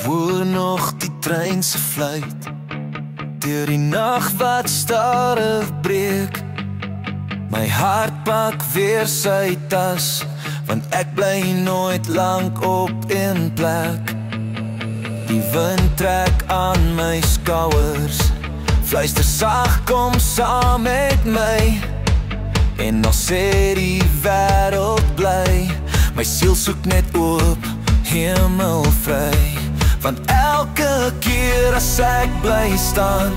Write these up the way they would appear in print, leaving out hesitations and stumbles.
hoor nog die trein se fluit deur die nag wat stadig breek. My hart pak weer sy tas, want ek bly nooit lank op een plek. Die wind trek aan my skouers, fluister sag kom saam met my, en dan sê die wêreld bly. My siel soek net oop, hemelvry, want elke keer as ek bly staan,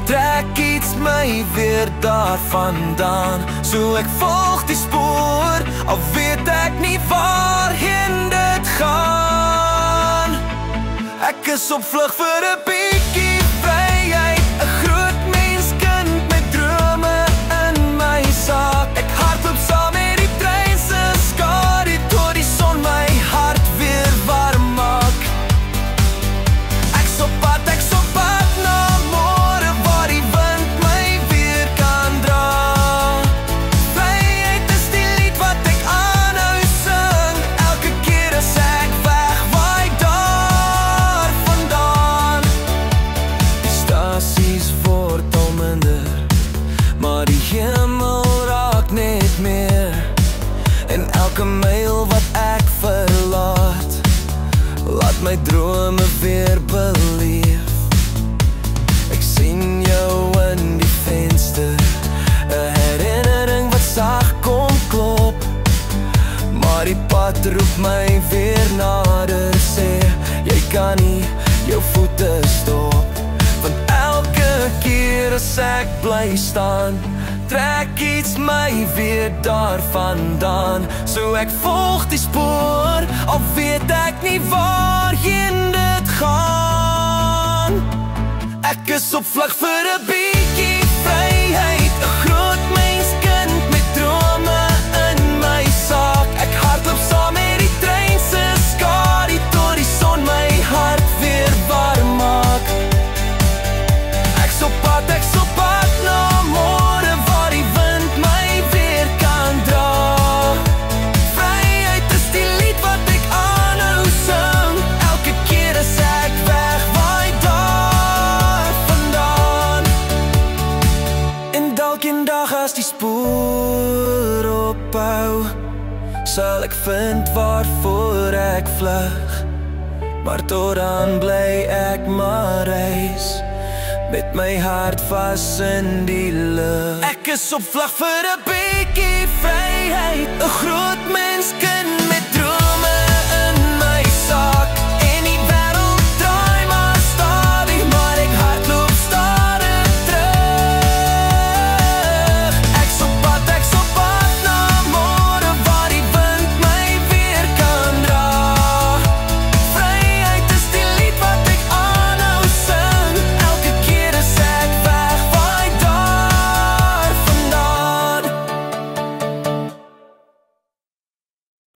trek iets my weer daarvandaan. So ek volg die spoor, al weet ek nie waarheen dit gaan. Ek is op vlug vir 'n bietjie vryheid, 'n groot menskind met drome in my sak. Ek hardloop saam met die trein se skadu, tot die son my hart weer warm maak. Ek's op pad na môre, waar die wind my weer kan dra. Vryheid is die lied wat ek aanhou sing, elke keer as ek wegwaai daar vandaan. Die stasies word al minder, maar die hemel raak net meer. En elke myl wat ek verlaat, laat my drome weer beleef. Ek sien jou in die venster, 'n herinnering wat sag kom klop, maar die pad roep my weer nader, sê jy kan nie jou voete stop. Want elke keer as ek bly staan, trek iets my weer daarvandaan. So ek volg die spoor, al weet ek nie waarheen dit gaan. Ek is op vlug vir 'n bietjie vryheid, 'n groot menskind met drome in my sak. Ek hardloop saam met die trein se skadu, tot die son my hart weer warm maak. Ek's op pad na môre, waar die wind my weer kan dra. Vryheid is die lied wat ek aanhou sing, elke keer as ek wegwaai daar vandaan. En dalk eendag as die spoor ophou, sal ek vind waarvoor ek vlug, maar tot dan bly ek maar reis, met my hart vas in die lug. Ek is op vlug vir 'n bietjie vryheid, 'n groot menskind